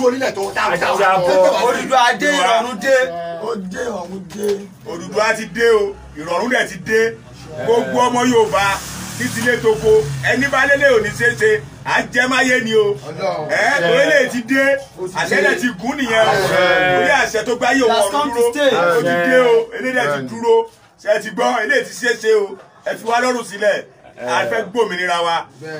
onílẹ̀ tó dáadáa. Odùduwà dé ìrọ̀rùn dé. Ó dé ọ̀run dé. Odùduwà ti dé o, ìrọ̀rùn dẹ̀ ti dé. Gbogbo ọmọ Yorùbá títí lé toko ẹni bá lélẹ̀ òní ṣeéṣe àjẹmáyé ni o. Orílẹ̀ ti dé, àṣẹ dẹ̀ ti gún nìyẹn o. Orí àṣẹ tó gbáyé òun ọ̀run dúró, ó ti dé o, eléyìí ti dúró. Ṣé ti gbọ́, eléyìí ti ṣeéṣe o. Ẹ fi wá lọ́rùn sílẹ̀, a fẹ́ gbòmìnira wa,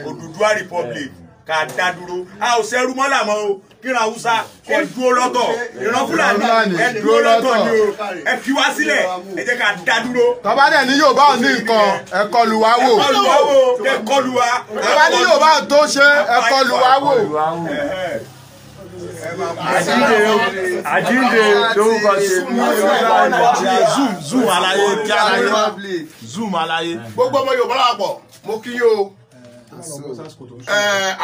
Odùduwà Republic ká dá dúró. A ò ṣẹrú mọ́là mọ́ o, kíran Haúsá ẹ dúró lọ́tọ̀, ìran Fúlàní ẹ dúró lọ́tọ̀ ni o. Ẹ fi wá sílẹ̀, ẹ jẹ́ ká dá dúró. Tọ́ba dẹ̀ ní Yorùbá ò ní nǹkan ẹ kọlù wá wò. Ẹ kọlù wa. Tọ́ba ní Yorùbá ò tó ṣe ẹ kọlù wá wò. Àjíǹde lórúkọ ṣe Zoom aláyé Zoom aláyé. Gbogbo ọmọ Yorùbá lápapọ̀ mo kí yín o.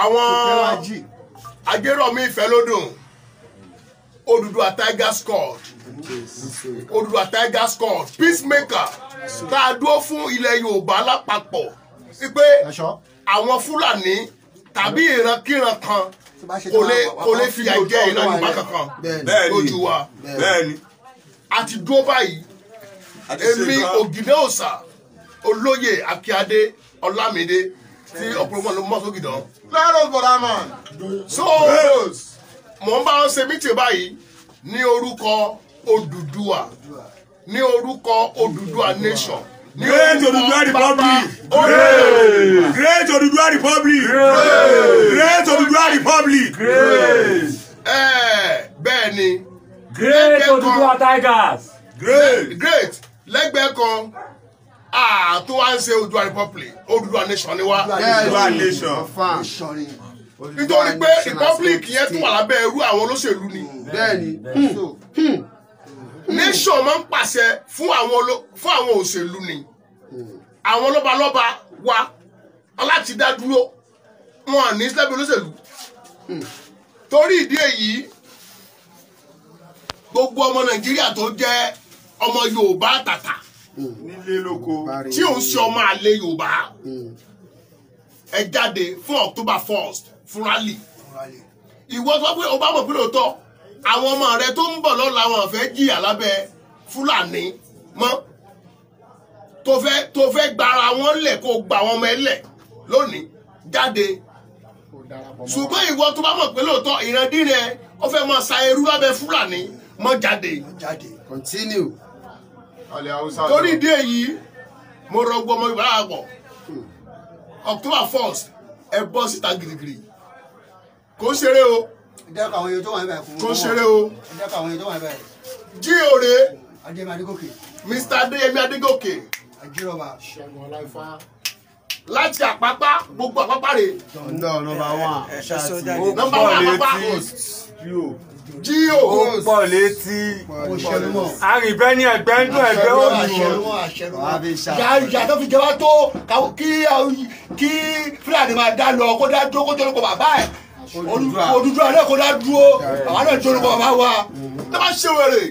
Àwọn Ajérọ̀mí Ìfẹ́lódùn Odùduwà Tiger Squad Odùduwà Tiger Squad peacemaker tá a dúró fún ilẹ̀ Yorùbá lápapọ̀ wípé àwọn Fúlàní tàbí ìrankíran kan kò lè fìyà jẹ ìran Yorùbá kankan lójú wa. A ti dúró báyìí èmi Ògìdán Òòṣà Olóyè Akíadé Ọlámídé tí ọ̀pọ̀lọpọ̀ ló mọ́ sógìdán. Lẹ́rọ̀ bọ̀dá mọ̀. So mo ń bá wọn ṣe mítì báyìí ní orúkọ Odùduwà ní orúkọ Odùduwà nation. Great Odùduwà Republic. Great Odùduwà Republic. Great Odùduwà Republic. Bẹ́ẹ̀ ni. Great Odùduwà Tigers. Great lẹ́gbẹ̀ẹ́ kan tó wá ń ṣe Odùduwà Republic Odùduwà nation ni wá. Odùduwà nation. Nítorí pé Republic yẹn tún wà lábẹ́ ẹrú àwọn olóṣèlú ni. Bẹ́ẹ̀ni. Nation máa ń pàṣẹ fún àwọn òṣèlú ni. Àwọn lọ́balọ́ba wa láti dá dúró wọn ní sílẹ̀bí olóṣèlú. Torí ìdí èyí gbogbo ọmọ Nàìjíríà tó jẹ́ ọmọ Yorùbá tàtà nílé lóko tí ò ń ṣe ọmọ àlè Yorùbá ẹ jáde fún October 1st fún rally. Ìwọ tó pé o bá mọ̀ pé lóòótọ́ àwọn ọmọ rẹ tó ń bọ̀ lọ́la wọn fẹ́ jìyà lábẹ́ Fúlàní mọ́ tó fẹ́ gbara wọn lẹ̀ kó gba àwọn ọmọ ẹlẹ̀ lónìí jáde. Ṣùgbọ́n ìwọ tó bá mọ̀ pé lóòótọ́ ìrandíran ó fẹ́ máa sa ẹrú lábẹ́ Fúlàní mọ́ jáde. Continue. Torí ìdí èyí mo rọ gbọmọ Yorùbá àpọ̀ October 1st ẹ bọ́ síta girigiri kò ń ṣeré o kò ń ṣeré o Jíòrè Mr. Adéyẹmí Adégòkè láti Àpápá gbogbo Àpápá rè nọ́mbà 1 Àpápá Jíò ó pọ̀ létí àrìbẹ́ ní ẹgbẹ́ ń dún ẹgbẹ́ òòlù. ìyá tó fi jẹ wá tó kí Fúlàní máa dá lọ kó dá dúró kó jẹ́ orúkọ bàbá ẹ̀ Odùduwà náà kó dá dúró àwọn náà jẹ́ orúkọ bàbá wa. tó bá ṣe wèrè